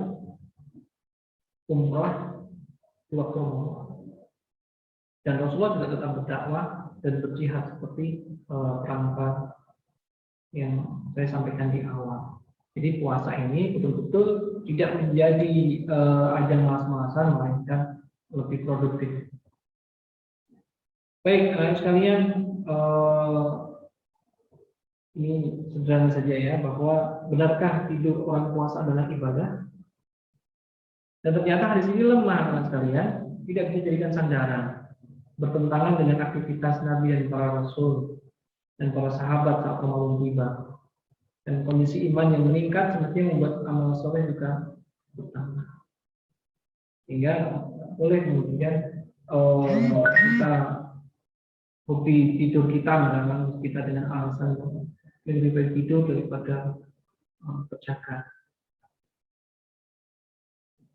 umrah di waktu Ramadan. Dan Rasulullah juga tetap berdakwah dan berjihad seperti perangkat yang saya sampaikan di awal. Jadi puasa ini betul-betul tidak menjadi ajang malas-malasan, melainkan lebih produktif. Baik, sekalian, ini sederhana saja ya, bahwa benarkah tidur orang puasa adalah ibadah? Dan ternyata hadis ini lemah, teman sekalian, tidak bisa dijadikan sandaran, bertentangan dengan aktivitas Nabi dan para Rasul dan para sahabat saat Ramadan tiba. Dan kondisi iman yang meningkat semestinya membuat amal soleh juga bertambah. Sehingga boleh kemudian kita hobi tidur kita melarang kita dengan alasan lebih baik tidur daripada berjaga.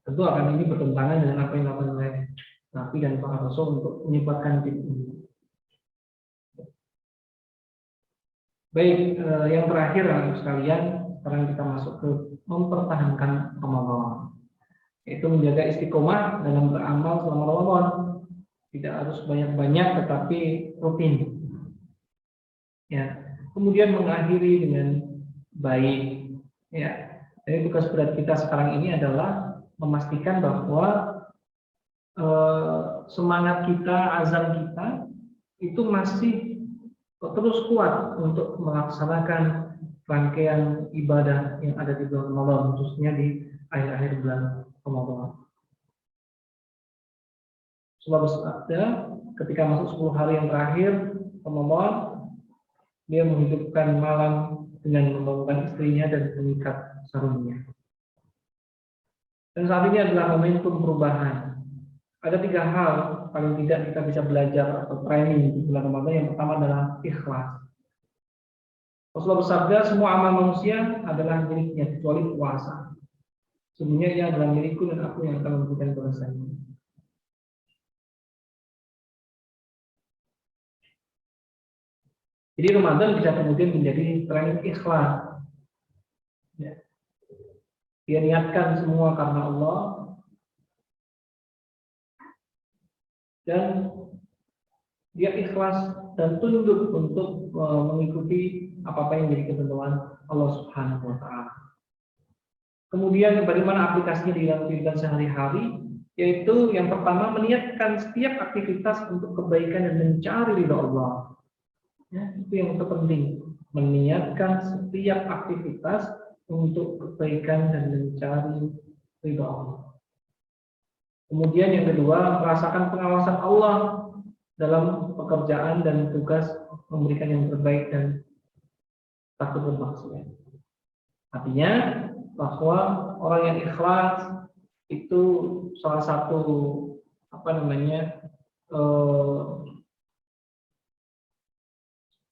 Tentu akan ini bertentangan dengan apa yang dilakukan oleh Nabi dan para Rasul untuk menyebarkan ini. Baik, yang terakhir sekalian, sekarang kita masuk ke mempertahankan Ramadan, yaitu menjaga istiqomah dalam beramal selama Ramadan. Tidak harus banyak-banyak, tetapi rutin. Ya, kemudian mengakhiri dengan baik. Ya, jadi tugas berat kita sekarang ini adalah memastikan bahwa semangat kita, azam kita itu masih terus kuat untuk melaksanakan rangkaian ibadah yang ada di bulan Ramadan, khususnya di akhir-akhir bulan Ramadan. Sebab bersabda, ketika masuk 10 hari yang terakhir Ramadan, dia menghidupkan malam dengan membangunkan istrinya dan mengikat sarungnya. Dan saat ini adalah momentum perubahan. Ada 3 hal paling tidak kita bisa belajar atau training di bulan Ramadan. Yang pertama adalah ikhlas. Rasulullah bersabda, semua amal manusia adalah miliknya kecuali puasa. Sebenarnya ia adalah milikku dan aku yang akan memberikan balasannya. Jadi Ramadan bisa kemudian menjadi training ikhlas. Ya. Dia niatkan semua karena Allah. Dan dia ikhlas dan tunduk untuk mengikuti apa-apa yang menjadi ketentuan Allah Subhanahu wa Ta'ala. Kemudian bagaimana aplikasinya di dalam kehidupan sehari-hari, yaitu yang pertama meniatkan setiap aktivitas untuk kebaikan dan mencari ridha Allah. Ya, itu yang terpenting, meniatkan setiap aktivitas untuk kebaikan dan mencari ridha Allah. Kemudian yang kedua, merasakan pengawasan Allah dalam pekerjaan dan tugas memberikan yang terbaik dan takut bermaksiat. Artinya bahwa orang yang ikhlas itu salah satu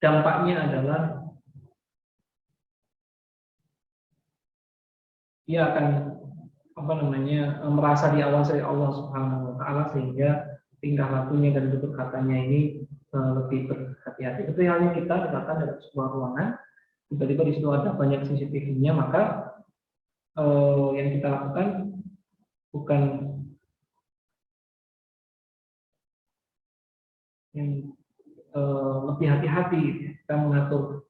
dampaknya adalah dia akan merasa diawasi oleh Allah Subhanahu wa taala, sehingga tingkah lakunya dan tutur katanya ini lebih berhati-hati. Itu halnya kita datang dalam sebuah ruangan, tiba-tiba di situ ada banyak CCTV-nya, maka yang kita lakukan bukan yang lebih hati-hati, kita mengatur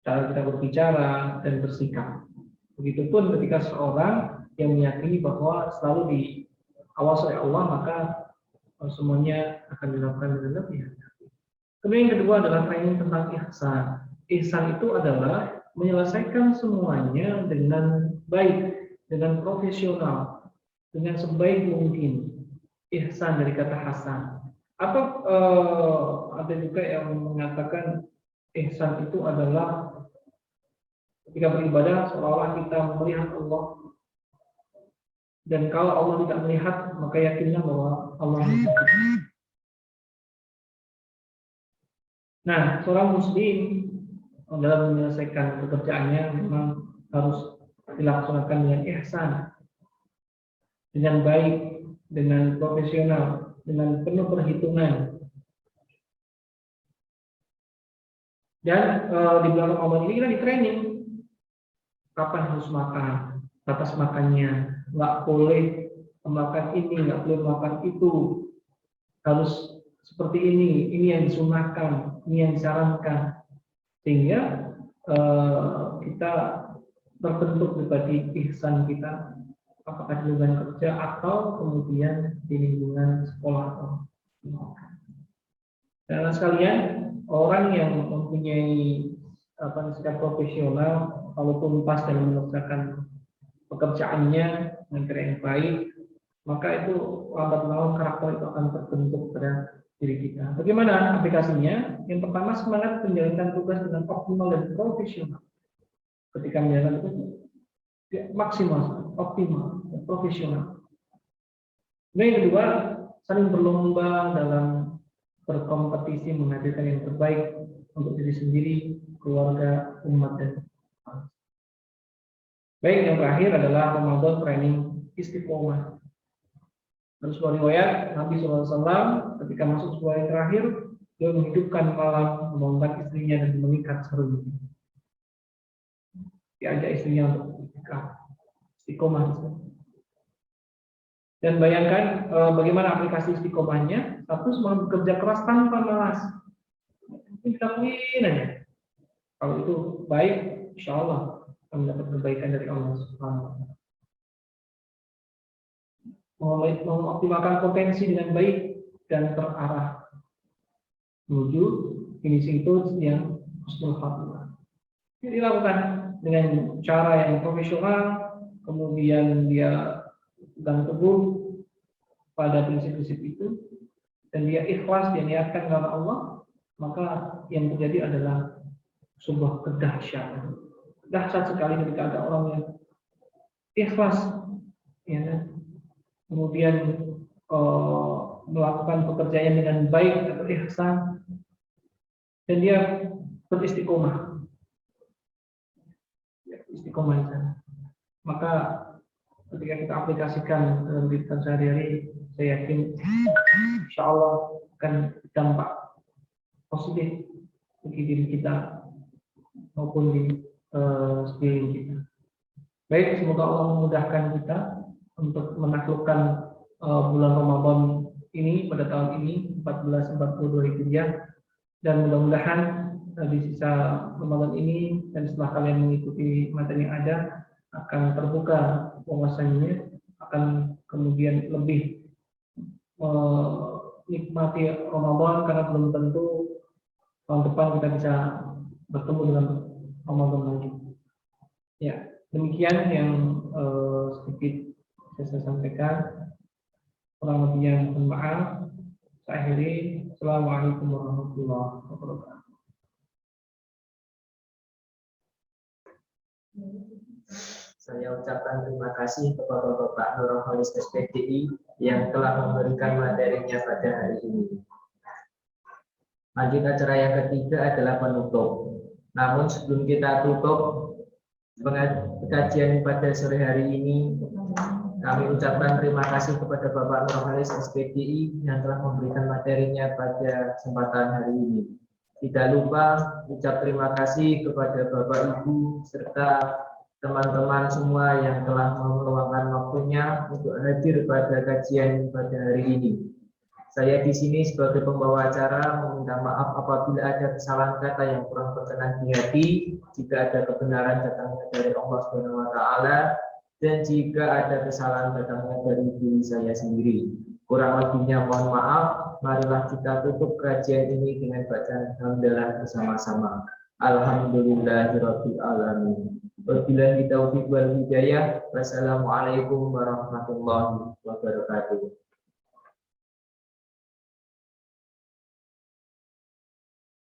cara kita berbicara dan bersikap. Begitupun ketika seorang yang meyakini bahwa selalu diawasi oleh Allah, maka semuanya akan dilakukan dengan lebih hati-hati. Kemudian yang kedua adalah training tentang ihsan. Ihsan itu adalah menyelesaikan semuanya dengan baik, dengan profesional, dengan sebaik mungkin. Ihsan dari kata hasan. Atau ada juga yang mengatakan ihsan itu adalah ketika beribadah seolah-olah kita melihat Allah, dan kalau Allah tidak melihat maka yakinlah bahwa Allah melihat kita. Nah, seorang muslim dalam menyelesaikan pekerjaannya memang harus dilaksanakan dengan ihsan, dengan baik, dengan profesional, dengan penuh perhitungan. Dan di bulan Ramadan ini kita di training kapan harus makan, batas makannya, nggak boleh makan ini, nggak boleh makan itu, harus seperti ini yang disunahkan, ini yang disarankan, sehingga kita terbentuk pribadi ihsan kita, apakah di lingkungan kerja atau kemudian di lingkungan sekolah atau dan sekalian, orang yang mempunyai sikap profesional, walaupun pas dalam mengerjakan pekerjaannya dengan cara yang baik, maka itu lambat laun karakter itu akan terbentuk pada diri kita. Bagaimana aplikasinya? Yang pertama, semangat menjalankan tugas dengan optimal dan profesional. Ketika menjalankan tugas maksimal, optimal, dan profesional. Kemudian yang kedua, saling berlomba dalam berkompetisi menghadirkan yang terbaik untuk diri sendiri, keluarga, umat, dan baik. Yang terakhir adalah Ramadan training istiqomah. Dalam sebuah riwayat Nabi SAW ketika masuk sebuah yang terakhir, dia menghidupkan malam, membangunkan istrinya dan mengikat serunya. Diajak istrinya untuk istiqomah. Dan bayangkan bagaimana aplikasi istiqomahnya. Satu, semangat bekerja keras tanpa malas. Kita lakuin aja. Kalau itu baik, insya Allah akan mendapat kebaikan dari Allah Subhanahu wa taala. Mengoptimalkan potensi dengan baik dan terarah menuju finishing tools yang husnul khatimah. Ini dilakukan dengan cara yang profesional, kemudian dia pegang teguh pada prinsip-prinsip itu, dan dia ikhlas, dia niatkan karena Allah, maka yang terjadi adalah sebuah kedahsyatan. Dahsyat sekali ketika ada orang yang ikhlas, ya, kemudian melakukan pekerjaan dengan baik atau ihsan, dan dia beristiqomah, istiqomah di sana. Maka ketika kita aplikasikan dalam kehidupan sehari-hari, saya yakin insya Allah akan berdampak positif bagi diri kita maupun di sekeliling kita. Baik, semoga Allah memudahkan kita untuk menaklukkan bulan Ramadan ini pada tahun ini 1442 Hijriah, dan mudah-mudahan di sisa Ramadan ini dan setelah kalian mengikuti materi yang ada akan terbuka wawasannya, akan kemudian lebih menikmati Ramadan, karena belum tentu tahun depan kita bisa bertemu dengan Ramadan lagi. Ya, demikian yang sedikit saya sampaikan. Kurang lebihnya mohon maaf. Saya akhiri. Assalamualaikum warahmatullahi wabarakatuh. Saya ucapkan terima kasih kepada Bapak Nurul Khalis SPDI yang telah memberikan materinya pada hari ini. Lanjut, acara yang ketiga adalah penutup. Namun sebelum kita tutup, kajian pada sore hari ini. Kami ucapkan terima kasih kepada Bapak Nurhalis SPDI yang telah memberikan materinya pada kesempatan hari ini. Tidak lupa ucap terima kasih kepada Bapak Ibu serta teman-teman semua yang telah meluangkan waktunya untuk hadir pada kajian pada hari ini. Saya di sini sebagai pembawa acara meminta maaf apabila ada kesalahan kata yang kurang berkenan di hati, jika ada kebenaran datangnya dari Allah Subhanahu wa taala, dan jika ada kesalahan datangnya dari diri saya sendiri. Kurang lebihnya mohon maaf. Marilah kita tutup kajian ini dengan bacaan hamdalah bersama-sama. Alhamdulillahirabbil alamin. Wabillahi taufiq wal hidayah. Wassalamualaikum warahmatullahi wabarakatuh.